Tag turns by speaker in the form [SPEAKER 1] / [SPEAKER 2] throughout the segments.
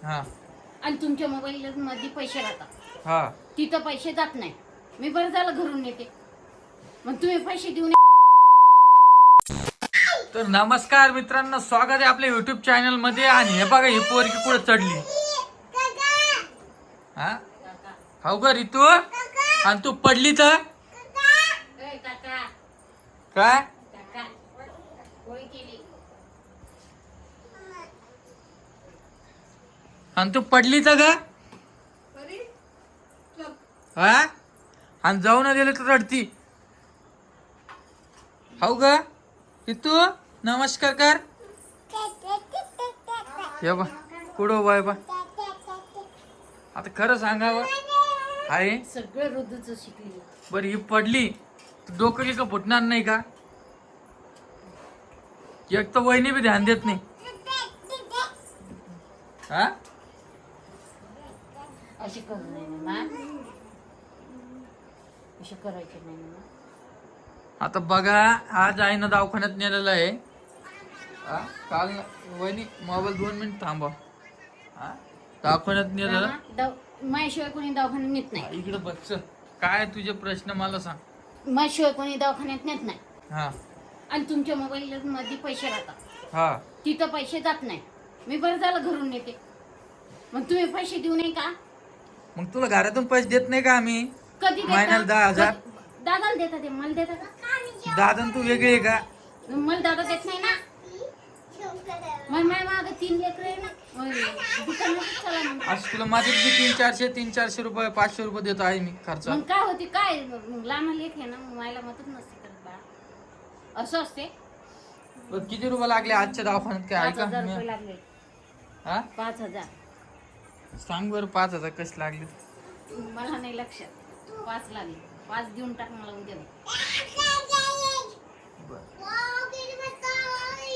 [SPEAKER 1] हा
[SPEAKER 2] आणि तुमच्या मोबाईल मध्ये पैसे राहतात.
[SPEAKER 1] हा
[SPEAKER 2] तिथं पैसे जात नाही. मी बरं झालं घरून येते. मग तुम्ही पैसे देऊन
[SPEAKER 1] तर नमस्कार मित्रांनो, स्वागत आहे आपल्या युट्यूब चॅनल मध्ये. आणि हे बघा ही पोरगी कुठे चढली. हा हो ग रितू, आणि तू पडली तर
[SPEAKER 2] काका
[SPEAKER 1] काय
[SPEAKER 2] काका होळी केली.
[SPEAKER 1] आणि तू पडली तर ग हा, आणि जाऊन दिले तर रडती. हो ग रितू, नमस्कार कर. हे बा कुठं बाय बा, आता खरं सांगावं आहे
[SPEAKER 2] सगळं रुद्धच शिकली.
[SPEAKER 1] बरं ही पडली तर डोकं का फुटणार नाही का? एक तर वहिनी बी ध्यान देत नाही. हा
[SPEAKER 2] अशी करू नये ना, अशी करायची नाही ना.
[SPEAKER 1] आता बघा, आज आईनं दवाखान्यात नेलेलं आहे. हा काल वहिनी मोबाईल 2 मिनिट थांबा. हा दवाखान्यात नेलेलं.
[SPEAKER 2] माझ्याशिवाय कोणी दवाखान्यात नेत नाही.
[SPEAKER 1] इकडे बच्च, काय तुझे प्रश्न मला सांग.
[SPEAKER 2] माझ्याशिवाय कोणी दवाखान्यात नेत नाही.
[SPEAKER 1] हा
[SPEAKER 2] आणि तुमच्या मोबाईल मध्ये पैसे राहतात.
[SPEAKER 1] हा
[SPEAKER 2] तिथं पैसे जात नाही. मी बरं झालं घरून येते. मग तुम्ही पैसे देऊ नये का?
[SPEAKER 1] मग तुला घरातून पैसे देत नाही का आम्ही?
[SPEAKER 2] कधी
[SPEAKER 1] महिन्याला 10,000.
[SPEAKER 2] दादाला देतात ते, मला देतात का?
[SPEAKER 1] दादा तू वेगळी आहे का?
[SPEAKER 2] मला दादा देत नाही ना. मग माझ्या मागं 3 लेकरं आहे ना. दुकानातच चला मग.
[SPEAKER 1] आज तुला माझे 300-400 रुपये 500 रुपये देतो आहे मी खर्च.
[SPEAKER 2] मग काय होती काय, लहान लेख आहे ना, मला मतच नसते करत बा. असं असते.
[SPEAKER 1] किती रुपये लागले आजच्या दवाखान्यात काय
[SPEAKER 2] 5,000 रुपये
[SPEAKER 1] ऐका?
[SPEAKER 2] लागले.
[SPEAKER 1] हा
[SPEAKER 2] 5,000.
[SPEAKER 1] सांग बरं 5,000 कसे लागले?
[SPEAKER 2] मला नाही लक्षात. 5 लागले. 5 देऊन टाक मला उद्या.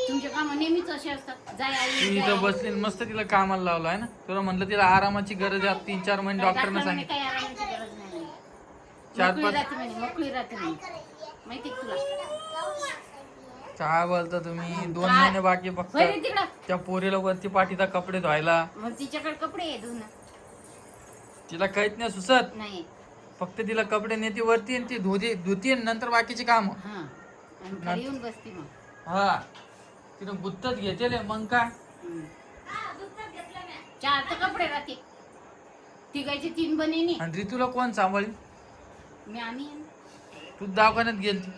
[SPEAKER 2] तुमचे काम नेहमीच असे असतात. जाय आई,
[SPEAKER 1] ती
[SPEAKER 2] जाय
[SPEAKER 1] इथं
[SPEAKER 2] आई.
[SPEAKER 1] बसली मस्त तिला कामाला लावलं आहे ना. तुला म्हणलं तिला आरामाची गरज आहे. 3-4 महिने डॉक्टरने
[SPEAKER 2] डॉक्टरने
[SPEAKER 1] सांगितलं.
[SPEAKER 2] काही आरामाची गरज नाही.
[SPEAKER 1] 4-5
[SPEAKER 2] मोकळी राहते म्हणे, मोकळी राहते म्हणे. माहिती का तुला?
[SPEAKER 1] काय बोलता तुम्ही? 2
[SPEAKER 2] काय?
[SPEAKER 1] महिने बाकी फक्त.
[SPEAKER 2] होय रे तिकडं.
[SPEAKER 1] त्या पोरीला वरती पाठीचा कपडे धुवायला.
[SPEAKER 2] मग तिच्याकडे कपडे आहे धुणं.
[SPEAKER 1] तिला काहीच नाही सुचत.
[SPEAKER 2] नाही.
[SPEAKER 1] फक्त तिला कपडे नेते वरती आणि ती धुती आणि नंतर बाकीचे काम.
[SPEAKER 2] हा. आणि खाली येऊन बसती मग.
[SPEAKER 1] हा तिनं गुत्तच घेतले मग काय.
[SPEAKER 2] 4 तर कपडे राहते. तिघायचे 3 बनेनी.
[SPEAKER 1] आणि ऋतूला कोण सांभाळी?
[SPEAKER 2] मी आम्ही आहे ना.
[SPEAKER 1] तू दवाखान्यात गेलती.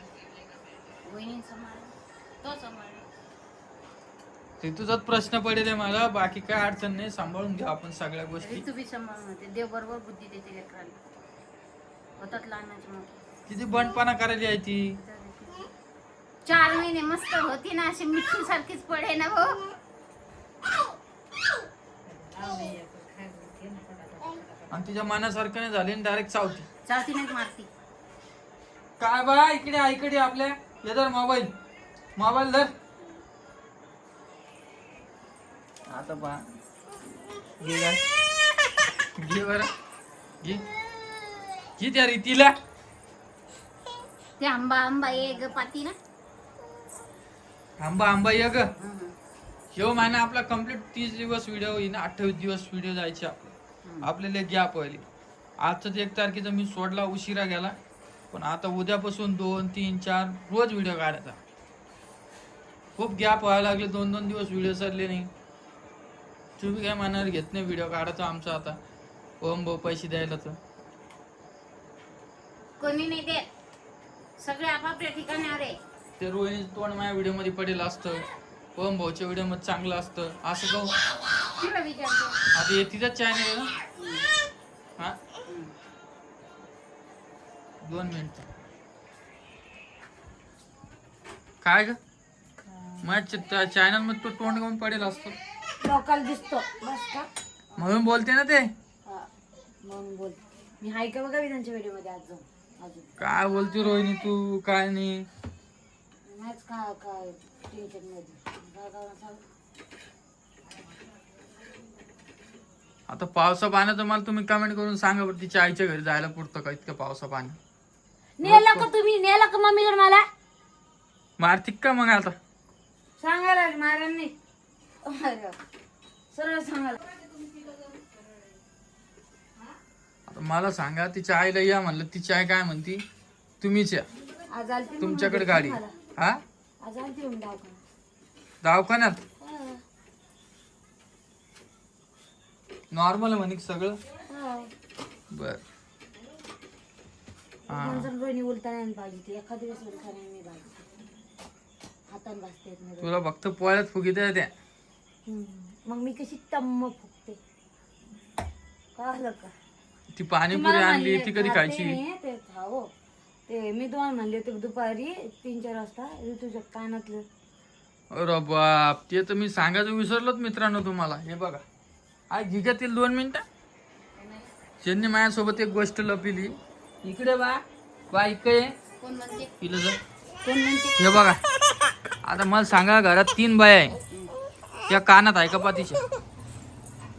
[SPEAKER 2] वहिनी सांभाळा, तो सांभाळा.
[SPEAKER 1] ऋतूचाच प्रश्न पडेल आहे मला. बाकी काय अडचण नाही, सांभाळून घ्या आपण सगळ्या गोष्टी.
[SPEAKER 2] तू बी सांभाळून होते. देव बरोबर बुद्धी देते लेकराला. होतात लहानाचे मग.
[SPEAKER 1] किती बंडपणा करायला यायची.
[SPEAKER 2] 4 महिने मस्त होती ना, अशी मिठी सारखीच पडे ना भाऊ.
[SPEAKER 1] आणि तिच्या मनासारखं नाही झाले, डायरेक्ट चावती.
[SPEAKER 2] चावतीनेच मारती.
[SPEAKER 1] काय बा इकडे आईकडे आपल्या हे धर मोबाईल धर. आता बा घे बर घे त्या रीतीला.
[SPEAKER 2] ते आंबा ये ग पाती ना.
[SPEAKER 1] आंबा ये ग. ह्यो महिना आपला कम्प्लीट 30 दिवस व्हिडिओ येईन. 28 दिवस व्हिडिओ जायचे आपल्याला गॅप व्हायली. आजच 1 तारखेचा मी सोडला, उशिरा गेला. पण आता उद्यापासून 2, 3, 4 रोज व्हिडिओ काढायचा. खूप गॅप व्हायला लागले. 2-2 दिवस व्हिडिओ चालले नाही. तुम्ही काय मनावर घेत नाही व्हिडिओ काढायचा आमचा. आता ओम भाऊ पैसे द्यायला तर
[SPEAKER 2] कोणी नाही देत. सगळे आपापल्या ठिकाणावर आहे.
[SPEAKER 1] ते रोहिणी तोंड माझ्या व्हिडिओ मध्ये पडेल असतं. ओम भाऊच्या व्हिडिओ मध्ये चांगलं असतं. असं कहू
[SPEAKER 2] तिला विचारतो.
[SPEAKER 1] आता हे तिचाच चॅनल आहे ना. हा 2 मिनिट. काय ग माझ्या चॅनल मध्ये तो तोंड घेऊन पडेल असतो.
[SPEAKER 2] लोकल दिसतो बस का.
[SPEAKER 1] म्हणून बोलते ना ते.
[SPEAKER 2] मग बोल. मी हाय का बघा त्यांच्या व्हिडिओ मध्ये अजून
[SPEAKER 1] काय बोलते रोहिणी तू? काय नाही
[SPEAKER 2] मॅच काय टेन्शन मध्ये.
[SPEAKER 1] आता पावसा पाण्याचं मला तुम्ही कमेंट करून सांगा बरं. तिच्या आईच्या घरी जायला पुरतं का इतकं पावसा पाणी?
[SPEAKER 2] नेला का तुम्ही? नेला का मम्मीकडे मला?
[SPEAKER 1] मारतिक का मग आता?
[SPEAKER 2] सांगायला मारा नाही सरळ सांगायला.
[SPEAKER 1] तर मला सांगा तिच्या आईला या म्हणलं, तिची आई काय म्हणती, तुम्हीच या,
[SPEAKER 2] आज आलती ना
[SPEAKER 1] तुमच्याकडे
[SPEAKER 2] मग
[SPEAKER 1] गाडी.
[SPEAKER 2] मला.
[SPEAKER 1] हा
[SPEAKER 2] आज आलती मग दवाखान्यात.
[SPEAKER 1] दवाखान्यात
[SPEAKER 2] हा.
[SPEAKER 1] नॉर्मल म्हणे की सगळं.
[SPEAKER 2] हा.
[SPEAKER 1] बर हा
[SPEAKER 2] माणसाला रोहिणी उलटा नाही पाहिजे ती एखाद दिवस उलटा नाही पाहिजे हातान बसते येत नाही.
[SPEAKER 1] तुला फक्त पोळ्यात फुगी द्या त्या.
[SPEAKER 2] मग मी कशी टम्म फुकते कळलं का?
[SPEAKER 1] ती पाणीपुरी
[SPEAKER 2] तुम्हाला
[SPEAKER 1] आणली
[SPEAKER 2] म्हणले
[SPEAKER 1] ती कधी
[SPEAKER 2] खाते
[SPEAKER 1] खायची.
[SPEAKER 2] नाही ते खाओ. ते मी तुम्हाला म्हणले होते दुपारी 3-4 वाजता ऋतूच्या कानातलं.
[SPEAKER 1] अरे बाप, ते तर मी सांगायचं विसरलोच मित्रांनो तुम्हाला. हे बघा, आज घिगातील 2 मिनिटं ज्यांनी माझ्यासोबत एक गोष्ट लपिली. इकडे बा इकडे
[SPEAKER 2] कोण म्हणते?
[SPEAKER 1] पिलं जा.
[SPEAKER 2] कोण म्हणते?
[SPEAKER 1] हे बघा, आता मला सांगा, घरात 3 बाया आहे, त्या कानात आहे का पातीच्या?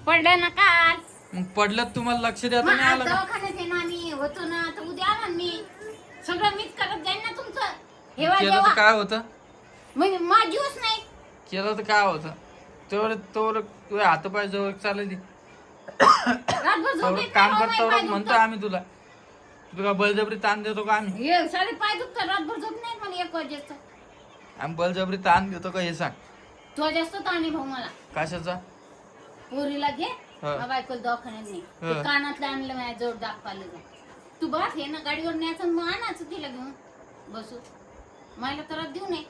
[SPEAKER 2] पडलं ना काल.
[SPEAKER 1] मग पडलं तुम्हाला लक्ष द्या
[SPEAKER 2] मग
[SPEAKER 1] नाही
[SPEAKER 2] आज
[SPEAKER 1] आलं का?
[SPEAKER 2] दवाखान्यात आहे ना मी होतो ना तर उद्या आला ना मी सगळं मीच करत जाईन ना तुमचं. हेवा
[SPEAKER 1] केलं तर
[SPEAKER 2] देवा
[SPEAKER 1] काय होतं?
[SPEAKER 2] मग माझीच नाही.
[SPEAKER 1] केलं तर काय होतं? तोवर तुझ्या हातपाय जवळ चालली,
[SPEAKER 2] रातभर झोप येत
[SPEAKER 1] काम
[SPEAKER 2] नाही,
[SPEAKER 1] करतो
[SPEAKER 2] पाय
[SPEAKER 1] म्हणतो
[SPEAKER 2] दुखतात.
[SPEAKER 1] आम्ही तुला. तुला बळजबरी ताण देतो का आम्ही?
[SPEAKER 2] हे सारे पाय दुखतात रातभर झोप नाही मला 1 वाजेचं.
[SPEAKER 1] आम्ही बळजबरी ताण देतो का हे सांग.
[SPEAKER 2] तो जास्त ताणी भाऊ मला.
[SPEAKER 1] कशाचा?
[SPEAKER 2] पोरीला घे
[SPEAKER 1] हा.
[SPEAKER 2] मग बायकोला दवाखान्यात नाही
[SPEAKER 1] हा.
[SPEAKER 2] ते कानातलं आणलं माझ्या जवळ दाखवायला जा. तू बस हे ना गाडीवर न्यायचं आणि मग आणायचं तिला घेऊन बसू. मला त्रास देऊ नये.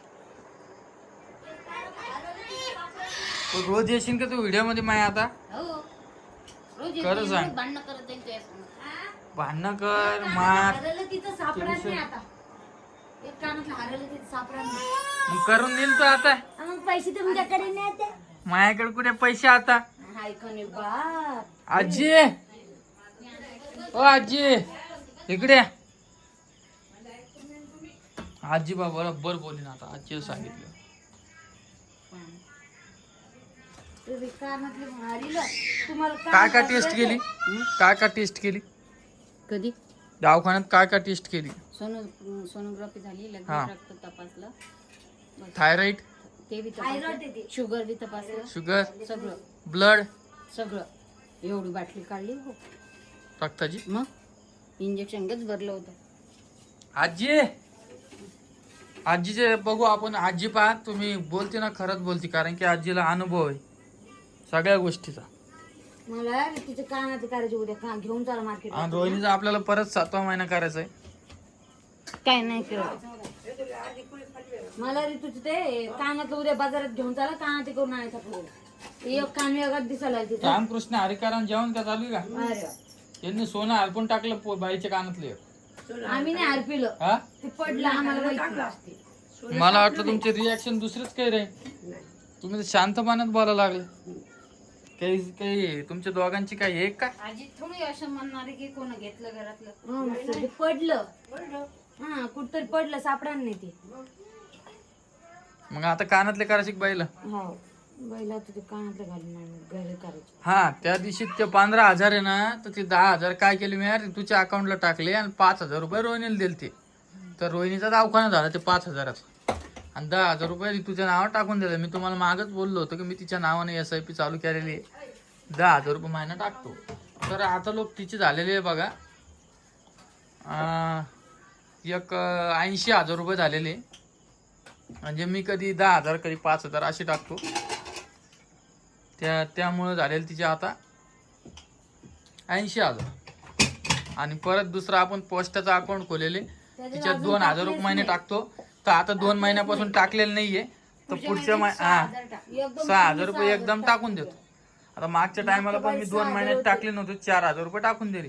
[SPEAKER 1] रोज येशील का तू व्हिडिओ मध्ये माय आता?
[SPEAKER 2] हो रोज
[SPEAKER 1] खरं सांग.
[SPEAKER 2] भांडणं करत जाईल तुझ्या संग.
[SPEAKER 1] भांडणं कर मार
[SPEAKER 2] हरवलं तिथं सापडत नाही आता. एक कानातलं हरवलं तिथं सापडत नाही.
[SPEAKER 1] मग करून देईल तू आता.
[SPEAKER 2] मग पैसे तुमच्याकडे नाही ते.
[SPEAKER 1] माझ्याकडे कुठे पैसे आता?
[SPEAKER 2] हाय कने बाप.
[SPEAKER 1] आजी, ओ आजी इकडे या. आजी बा बरोबर बोलीन आता. आजी सांगितलं.
[SPEAKER 2] तुम्ही कानातलं हरवलं. तुम्हाला
[SPEAKER 1] काय काय
[SPEAKER 2] कानात
[SPEAKER 1] टेस्ट
[SPEAKER 2] हरवलं?
[SPEAKER 1] केली? काय काय टेस्ट केली
[SPEAKER 2] कधी
[SPEAKER 1] दवाखान्यात? काय काय टेस्ट केली?
[SPEAKER 2] सोनोग्राफी झाली लगेच
[SPEAKER 1] हा.
[SPEAKER 2] रक्त तपासलं
[SPEAKER 1] थायरॉइड,
[SPEAKER 2] ते बी तपासलं शुगर बी तपासलं
[SPEAKER 1] शुगर,
[SPEAKER 2] सगळं
[SPEAKER 1] ब्लड,
[SPEAKER 2] सगळं एवढी बाटली काढली हो.
[SPEAKER 1] रक्ताची.
[SPEAKER 2] मग इंजेक्शन गच भरलं होतं.
[SPEAKER 1] आजी, आजीचे बघू आपण. आजी पहा, तुम्ही बोलते ना खरंच बोलते, कारण की आजीला अनुभव आहे सगळ्या गोष्टीचा.
[SPEAKER 2] मला तिचे कानातले करायचे उद्या घेऊन चला मार्केट.
[SPEAKER 1] आणि रोहिणीचा आपल्याला परत 7वा महिना करायचा आहे.
[SPEAKER 2] काय नाही करत मला ऋतूचे ते कानातलं उद्या बाजारात घेऊन चला कानातले करून आणायचा पुढे. एक कान वेगळाच दिसायला तिथं.
[SPEAKER 1] रामकृष्ण हरिकारण जेवण का चालू आहे का?
[SPEAKER 2] अरे
[SPEAKER 1] यांनी सोनं हरपून टाकलं बाईच्या कानातले.
[SPEAKER 2] आम्ही नाही हरपिलं
[SPEAKER 1] हा,
[SPEAKER 2] ते पडलं आम्हाला माहिती.
[SPEAKER 1] मला वाटलं तुमचे रिॲक्शन दुसरेच काही रे. तुम्ही तर शांतपणात बोलायला लागले. काही तुमच्या दोघांची काही आहे का?
[SPEAKER 2] आजी थोडी असं म्हणणार आहे की कोण घेतलं घरातलं. ते पडलं हा कुठतरी पडलं सापडा नाही ते.
[SPEAKER 1] मग आता कानातले करायचे बाईला?
[SPEAKER 2] हो बैला ते कानातलं घालून घरी करायचे.
[SPEAKER 1] हा, त्या दिवशी ते 15,000 आहे ना, तर ते 10,000 काय केले मी यार तुझ्या अकाउंटला टाकले आणि 5,000 रुपये रोहिणीला दिले. ते तर रोहिणीचा दवाखाना झाला ते 5,000चा आणि 10,000 रुपये तुझ्या नावावर टाकून दिलं. मी तुम्हाला मागच बोललो होतो की मी तिच्या नावाने SIP चालू केलेली आहे, 10,000 रुपये महिना टाकतो. तर आता लोक तिचे झालेले आहे बघा, एक 80,000 रुपये झालेले. म्हणजे मी कधी 10,000 कधी 5,000 असे टाकतो. त्यामुळे झालेले तिचे आता 80,000. आणि परत दुसरा आपण पोस्टाचा अकाउंट खोलेले, तिच्यात 2,000 रुपये महिने टाकतो. तर आता 2 महिन्यापासून टाकलेलं नाहीये, तर पुढच्या 6,000 रुपये एकदम टाकून देतो. आता मागच्या टायमाला पण मी 2 महिन्यात टाकले नव्हते, 4,000 रुपये टाकून दिले.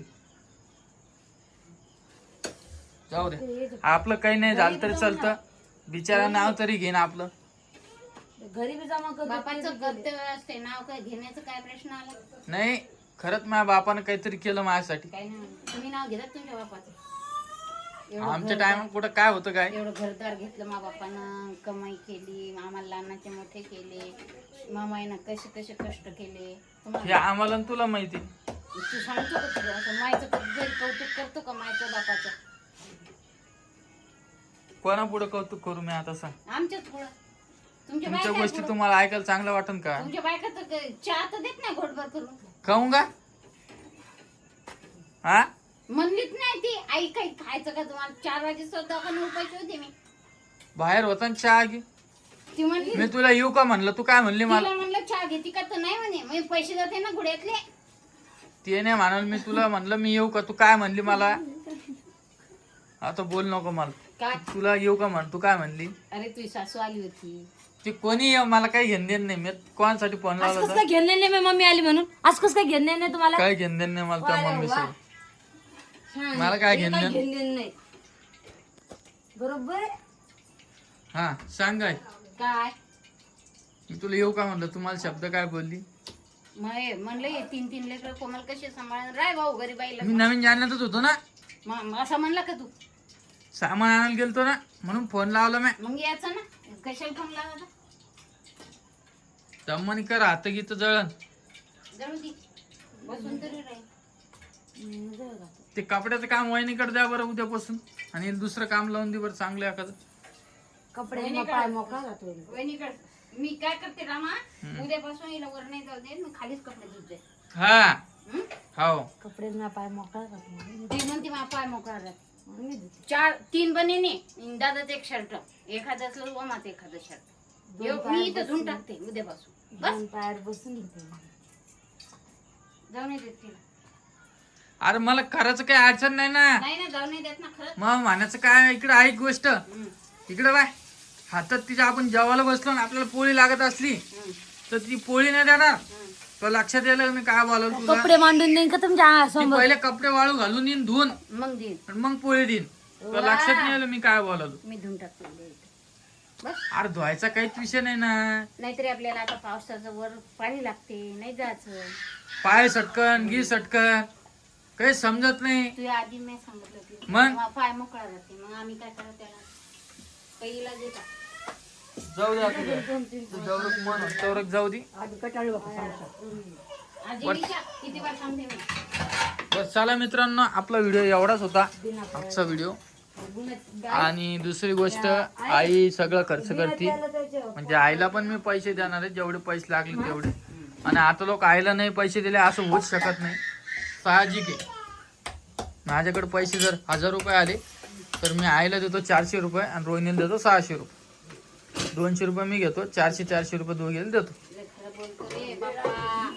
[SPEAKER 1] जाऊ दे, आपलं काही नाही झालं तरी चालतं. बिचारा नाव तरी घेईन आपलं.
[SPEAKER 2] घरी बी जमा कर. बापाचं कर्तव्य असते नाव काय घेण्याचं काय प्रश्न आला
[SPEAKER 1] नाही. खरंच माझ्या बापानं काहीतरी केलं माझ्यासाठी.
[SPEAKER 2] काय नाही तुम्ही नाव घेतात तुमच्या बापाचं.
[SPEAKER 1] आमच्या टायमात कुठं काय होतं काय?
[SPEAKER 2] एवढं घरदार घेतलं मा बापानं, कमाई केली, आम्हाला लहानाचे मोठे केले, मामाईनं कसे कसे कष्ट केले.
[SPEAKER 1] हे आम्हाला आणि तुला माहिती.
[SPEAKER 2] तू सांगतो का तुला असं मायचं कधी कौतुक करतो का मायचं बापाचं?
[SPEAKER 1] कोणा पुढे कौतुक करू मी आता सांग?
[SPEAKER 2] आमच्याच पुढं.
[SPEAKER 1] तुमच्या गोष्टी तुम्हाला ऐकायला चांगलं वाटन का?
[SPEAKER 2] तुमच्या बायका तर चहा तर देत नाही घोटभर करून.
[SPEAKER 1] खाऊ का? हा,
[SPEAKER 3] म्हणलीच नाही ती आई काही खायचं का तुम्हाला 4 वाजे सुद्धा पण उपायची होती मी.
[SPEAKER 1] बाहेर होता ना चहा घे.
[SPEAKER 3] ती म्हणली
[SPEAKER 1] मी तुला येऊ का म्हणलं, तू काय म्हणली मला?
[SPEAKER 3] तिला म्हणलं चहा घेते का तर नाही म्हणे मी पैसे जाते ना गुड्यातले.
[SPEAKER 1] ते नाही म्हणाल, मी तुला म्हणलं मी येऊ का, तू काय म्हणली मला? आता बोल नको मला.
[SPEAKER 3] काय
[SPEAKER 1] तुला येऊ का म्हण, तू काय म्हणली?
[SPEAKER 3] अरे तुझी सासू आली होती.
[SPEAKER 1] ती कोणी येऊ, मला काही घेणं देणं नाही. मी कोणासाठी फोन
[SPEAKER 2] आज
[SPEAKER 1] लावला
[SPEAKER 2] कसं
[SPEAKER 1] होता?
[SPEAKER 2] काय घेणं नाही मी मम्मी आली म्हणून? आज कसं काय घेणं नाही तुम्हाला?
[SPEAKER 1] काय घेणं देणं नाही मला त्या
[SPEAKER 2] वा रे
[SPEAKER 1] मम्मी
[SPEAKER 2] वा.
[SPEAKER 1] सोबत.
[SPEAKER 2] छान.
[SPEAKER 1] मला काय
[SPEAKER 2] हे
[SPEAKER 1] घेणं देणं?
[SPEAKER 2] घेणं नाही. बरोबर.
[SPEAKER 1] हा सांग काय.
[SPEAKER 3] काय
[SPEAKER 1] मी तुला येऊ का म्हणलं, तुम्हाला शब्द काय बोलली?
[SPEAKER 3] म्हणलं हे 3 लेकर कोमल कसे सांभाळणार राय भाऊ घरी बाईला.
[SPEAKER 1] मी नवीन जाण्यातच होतो ना,
[SPEAKER 3] असं म्हणला का तू?
[SPEAKER 1] सामान आणायला गेलतो ना, म्हणून फोन लावला मी.
[SPEAKER 3] मग यायचं ना, कशाला फोन लावायचा?
[SPEAKER 1] दमनी कर, हात गीत जळण.
[SPEAKER 3] जळू दे, बसून तरी राहील.
[SPEAKER 1] ते कपड्याचं काम वहिनीकडे द्या बरं उद्यापासून, आणि दुसरं काम लावून दे बरं चांगलं एखादं.
[SPEAKER 2] कपडे पाय मोकळा जातो.
[SPEAKER 3] वहिनीकडे मी काय करते रामा, उद्यापासून हिला वर नाही जाऊ दे, मी खालीच कपडे धुते.
[SPEAKER 1] हा
[SPEAKER 3] हं?
[SPEAKER 1] हो.
[SPEAKER 2] कपडे ना पाय मोकळा जातो.
[SPEAKER 3] ती म्हणते मला पाय मोकळा राहत. 3 बनेने दादाचं एक शर्ट, एखादं असलं ओमात एखादं शर्ट मी इथं धुवून टाकते उद्यापासून. बस
[SPEAKER 2] दोन पायावर बसून घेते.
[SPEAKER 3] जाऊ नाही देत तिला.
[SPEAKER 1] अरे मला करायचं काही अडचण नाही ना.
[SPEAKER 3] नाही ना, जाऊ नाही देत ना खरंच.
[SPEAKER 1] मग म्हणायचं काय, इकडे आहे एक गोष्ट,
[SPEAKER 3] हं,
[SPEAKER 1] इकडे बाय हातात तिच्या आपण जेवायला बसलो ना, आपल्याला पोळी लागत असली
[SPEAKER 3] हं,
[SPEAKER 1] तर ती पोळी नाही देणार.
[SPEAKER 3] हं.
[SPEAKER 1] तो लक्षात येलं मी काय बोलवलं तुला.
[SPEAKER 2] कपडे मांडून देईन का तुमच्या
[SPEAKER 1] ती
[SPEAKER 2] समोर?
[SPEAKER 1] पहिले कपडे वाळू घालून येईन धुवून,
[SPEAKER 3] मग देईन,
[SPEAKER 1] आणि मग पोळी देईन. तो लक्षात नाही आलं मी काय बोलवलं.
[SPEAKER 3] मी धुवून टाकते उद्या इथं. बस.
[SPEAKER 1] अरे धुवायचा काहीच विषय नाही ना.
[SPEAKER 3] नाहीतरी आपल्याला आता पावसाचं वर पाणी लागते, नाही जायचं.
[SPEAKER 1] पाय सटकन गी सटकन काही समजत नाही.
[SPEAKER 3] तुझ्या आधी मी सांगितलं होतं.
[SPEAKER 1] मग?
[SPEAKER 3] मग पाय मोकळा राहते, मग आम्ही काय करत त्याला पहिला देता.
[SPEAKER 1] जाऊ दे आता काय. तू जेवढं मन होतं तेवढं जाऊ दे.
[SPEAKER 3] आजी निशा, किती बार सांगते मी.
[SPEAKER 1] बरं चला मित्रांनो, आपला व्हिडिओ एवढाच होता, आजचा व्हिडिओ. आणि दुसरी गोष्ट, आई सगळं खर्च करते, म्हणजे आईला पण मी पैसे देणार आहे, जेवढे पैसे लागले तेवढे. आणि आता लोक आईला नाही पैसे दिले असं होऊच शकत नाही, साहजिक आहे. माझ्याकडे पैसे जर 1000 रुपये आले तर मी आईला देतो 400 रुपये आणि रोहिणीला देतो 600 रुपये. 200 रुपये मी घेतो, 400 रुपये दोघीला देतो.
[SPEAKER 3] लय खरं बोलतो रे बाबा,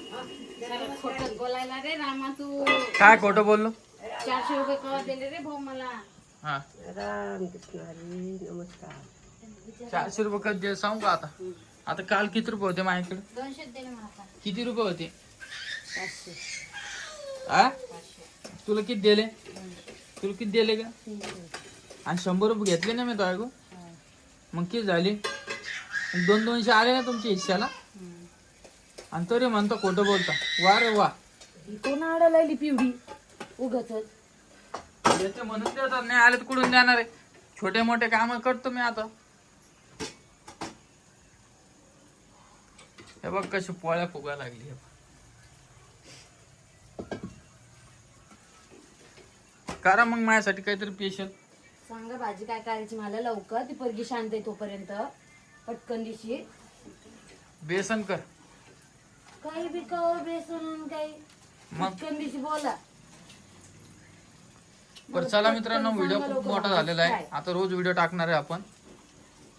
[SPEAKER 3] जरा खोटं बोलायला रे रामा तू.
[SPEAKER 1] काय खोटं बोललो?
[SPEAKER 3] 400 रुपये कवा दिले रे भाऊ मला.
[SPEAKER 1] हा 400 रुपये कधी दिले सांगू का आता? आता काल किती रुपये होते माझ्याकडे?
[SPEAKER 3] 200 दिले मला आता.
[SPEAKER 1] किती रुपये होते?
[SPEAKER 3] 500.
[SPEAKER 1] आ तुला किती दिले? तुला किती दिले का? आणि 100 रुपये घेतले ना मी तो ऐकू. मग किती झाले? 200 आले ना तुमच्या हिश्श्याला. आणि तरी म्हणतो खोटं बोलता. वा रे वा.
[SPEAKER 2] कोण आडलायली पिवडी उगच.
[SPEAKER 1] याचे म्हणून देतात, नाही आले तर कुठून देणार आहे? छोटे मोठे काम करतो मी आता. हे बघ कशी पोळ्या फुगा लागली. करा मग माझ्यासाठी काहीतरी स्पेशल.
[SPEAKER 2] सांगा भाजी काय करायची मला लवकर, ती पोरगी शांत आहे तोपर्यंत. पटकन दिशी
[SPEAKER 1] बेसन कर.
[SPEAKER 2] काही बी कवर बेसन काही
[SPEAKER 1] मग
[SPEAKER 2] पटकन दिशी बोला.
[SPEAKER 1] बरं चला मित्रांनो, व्हिडिओ खूप मोठा झालेला आहे. आता रोज व्हिडिओ टाकणार आहे आपण.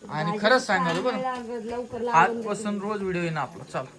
[SPEAKER 1] आणि खरंच सांगाल बरं,
[SPEAKER 2] लवकर
[SPEAKER 1] आजपासून रोज व्हिडिओ येईन आपला. चला.